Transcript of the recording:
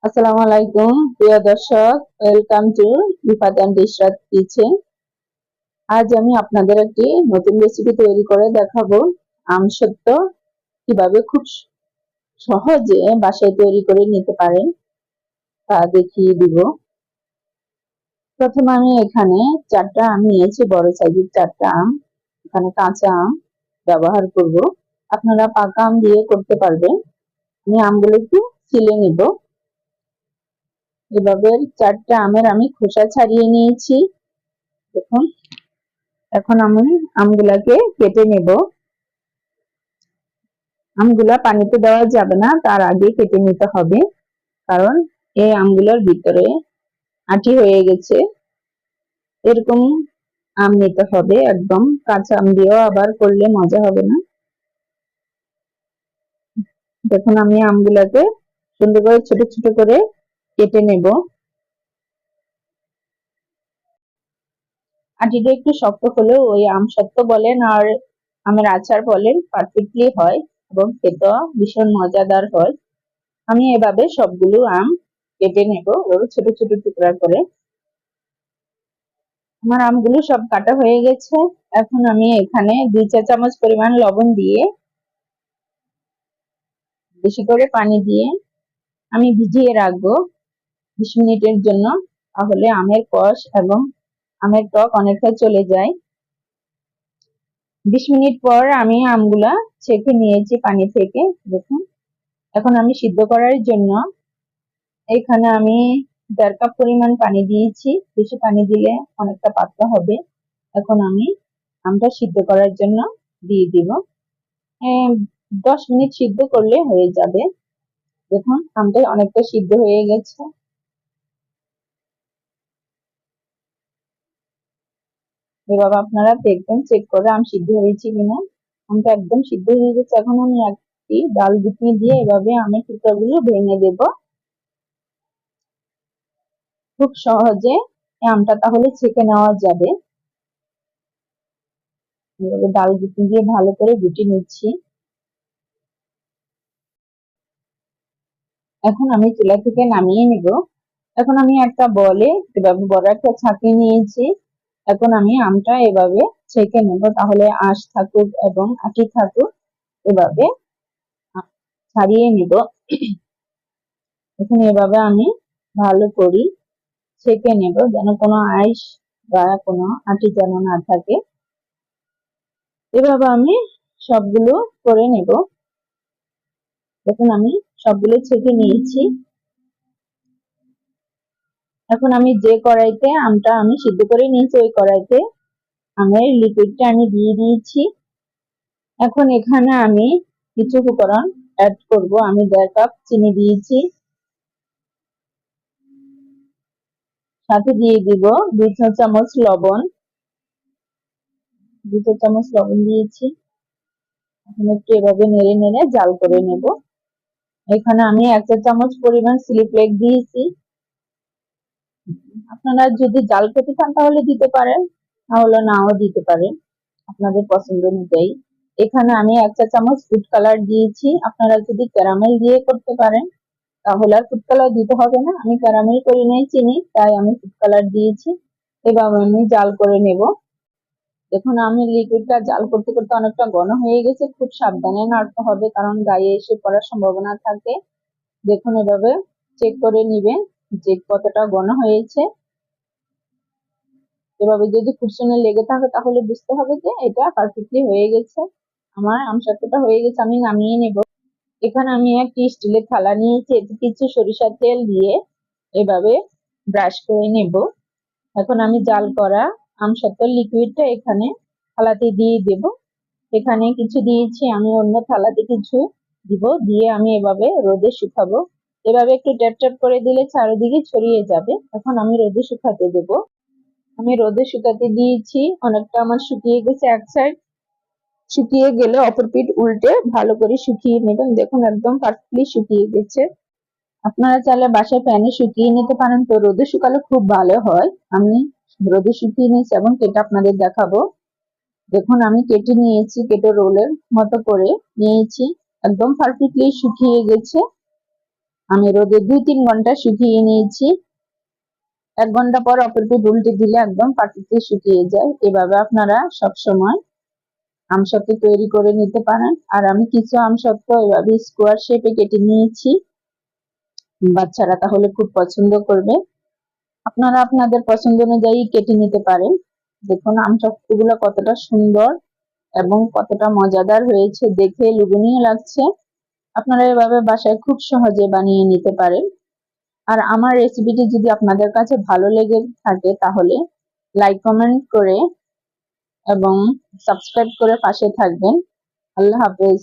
আসসালামু আলাইকুম প্রিয় দর্শক, welcome to Rifat and Ishrat kitchen. আজ আমি আপনাদের একটি নতুন রেসিপি তৈরি করে দেখাবো। আমসত্ত্ব কিভাবে খুব সহজে বাসায় তৈরি করে নিতে পারেন তা দেখিয়ে দিব। প্রথমে আমি এখানে 4টা আম নিয়েছি, বড় সাইজের 4টা আম। এখানে কাঁচা আম ব্যবহার করব, আপনারা পাকা আম দিয়ে করতে পারবেন। আমি আমগুলো একটু ছিলে নিব। এভাবে 4টা আমের আমি খোসা ছাড়িয়ে নিয়েছি। দেখুন, এখন আমি আমগুলাকে কেটে নেব। আমগুলা পানিতে দেওয়া যাবে না, তার আগে কেটে নিতে হবে, কারণ এই আমগুলোর ভিতরে আটি হয়ে গেছে। এরকম আম নিতে হবে, একদম কাঁচা আম দিয়েও আবার করলে মজা হবে না। দেখুন, আমি আমগুলাকে সুন্দর করে ছোট ছোট করে কেটে নেব। আটিটা একটু শক্ত হলেও ওই আমসত্ত্ব বলেন আর আমের আচার বলেন পারফেক্টলি হয় এবং খেতে ভীষণ মজাদার হয়। আমি এভাবে সবগুলো আম কেটে নেব ছোট ছোট টুকরা করে। আমার আমগুলো সব কাটা হয়ে গেছে। এখন আমি এখানে 2 চা চামচ পরিমাণ লবণ দিয়ে, বেশি করে পানি দিয়ে আমি ভিজিয়ে রাখবো 20 মিনিটের জন্য। তাহলে আমের কষ এবং আমের টক অনেকটা চলে যায়। 20 মিনিট পর আমি আমগুলা ছেঁকে নিয়েছি পানি থেকে। দেখুন, এখন আমি সিদ্ধ করার জন্য এখানে আমি 1.5 কাপ পরিমাণ পানি দিয়েছি। বেশি পানি দিলে অনেকটা পাতলা হবে। এখন আমি আমটা সিদ্ধ করার জন্য দিয়ে দিব। 10 মিনিট সিদ্ধ করলে হয়ে যাবে। দেখুন, আমটা অনেকটা সিদ্ধ হয়ে গেছে। এভাবে আপনারা দেখবেন, চেক করে আম সিদ্ধ হয়েছে কিনা। আমটা একদম সিদ্ধ হয়ে গেছে। এখন আমি একটি ডাল ঘুটনি দিয়ে এভাবে আমের টুকরাগুলো ভেঙে দেব। খুব সহজে আমটা তাহলে ছেঁকে নেওয়া যাবে। এভাবে ডাল ঘুটনি দিয়ে ভালো করে ঘুটে নিচ্ছি। এখন আমি চুলা থেকে নামিয়ে নিব। এখন আমি একটা বলে এভাবে বড় একটা ছাঁকনি নিয়েছি। এখন আমি আমটা এভাবে ছেঁকে নেব, তাহলে আঁশ থাকুক এবং আটি থাকুক এভাবে ছাড়িয়ে নিব। এখন এভাবে আমি ভালো করি ছেঁকে নেব, যেন কোনো আঁশ বা কোনো আটি যেন না থাকে। এভাবে আমি সবগুলো করে নেব। দেখুন, আমি সবগুলো ছেঁকে নিয়েছি। এখন আমি যে কড়াইতে আমটা আমি সিদ্ধ করে নিয়েছি ওই কড়াইতে আমের লিকুইডটা আমি দিয়ে দিয়েছি। এখন এখানে আমি কিছু উপকরণ অ্যাড করব। আমি 1.5 কাপ চিনি দিয়েছি, সাথে দিয়ে দিব 2 চা চামচ লবণ। 2 চা চামচ লবণ দিয়েছি। এখন একটু এভাবে নেড়ে নেড়ে জাল করে নেব। এখানে আমি 1 চা চামচ পরিমাণ চিলি ফ্লেক্স দিয়েছি। আপনারা যদি জাল খেতে চান তাহলে দিতে পারেন, তাহলে নাও দিতে পারেন, আপনাদের পছন্দ অনুযায়ী। এখানে আমি 1 চা চামচ ফুড কালার দিয়েছি। আপনারা যদি ক্যারামেল দিয়ে করতে পারেন তাহলে আর ফুড কালার দিতে হবে না। আমি ক্যারামেল করি নাই চিনি, তাই আমি ফুড কালার দিয়েছি। এভাবে আমি জাল করে নেব। দেখুন, আমি লিকুইডটা জাল করতে করতে অনেকটা ঘন হয়ে গেছে। খুব সাবধানে নাড়তে হবে, কারণ গায়ে এসে পড়ার সম্ভাবনা থাকে। দেখুন, এভাবে চেক করে নিবেন যে কতটা ঘন হয়েছে। এভাবে যদি কুসুমে লেগে থাকে তাহলে বুঝতে হবে যে এটা পারফেক্টলি হয়ে গেছে। আমার আমসত্ত্বটা হয়ে গেছে, আমি নামিয়ে নেব। এখানে আমি একটি স্টিলের থালা নিয়েছি, এতে কিছু সরিষার তেল দিয়ে এভাবে ব্রাশ করে নেব। এখন আমি জাল করা আমসত্ত্বর লিকুইডটা এখানে থালাতে দিয়ে দেব। এখানে কিছু দিয়েছি, আমি অন্য থালাতে কিছু দিব, দিয়ে আমি এভাবে রোদে শুকাবো। এভাবে একটু ট্যাপ ট্যাপ করে দিলে চারিদিকে ছড়িয়ে যাবে। এখন আমি রোদে শুকাতে দেব। আমি রোদে শুকাতে দিয়েছি, অনেকটা আমার শুকিয়ে গেছে। এক সাইড শুকিয়ে গেলে অপর পিঠ উল্টে ভালো করে শুকিয়ে নেবেন। দেখুন, একদম পারফেক্টলি শুকিয়ে গেছে। আপনারা চাইলে বাসায় ফ্যানে শুকিয়ে নিতে পারেন, তো রোদে শুকালে খুব ভালো হয়। আমি রোদে শুকিয়ে নিয়েছি এবং কেটে আপনাদের দেখাবো। দেখুন, আমি কেটে নিয়েছি, কেটে রোলের মতো করে নিয়েছি। একদম পারফেক্টলি শুকিয়ে গেছে। আমি রোদে 2-3 ঘন্টা শুকিয়ে নিয়েছি। 1 ঘন্টা পর অপর পিঠ উল্টে দিলে একদম পারফেক্টলি শুকিয়ে যায়। এভাবে আপনারা সবসময় আমসত্ত্ব তৈরি করে নিতে পারেন। আর আমি কিছু আমসত্ত্ব এভাবে স্কোয়ার শেপে কেটে নিয়েছি, বাচ্চারা তাহলে খুব পছন্দ করবে। আপনারা আপনাদের পছন্দ অনুযায়ী কেটে নিতে পারেন। দেখুন আমসত্ত্বগুলো কতটা সুন্দর এবং কতটা মজাদার হয়েছে, দেখে লোভনীয় লাগছে। আপনারা এভাবে বাসায় খুব সহজে বানিয়ে নিতে পারেন। আর আমার রেসিপিটি যদি আপনাদের কাছে ভালো লেগে থাকে তাহলে লাইক কমেন্ট করে এবং সাবস্ক্রাইব করে পাশে থাকবেন। আল্লাহ হাফেজ।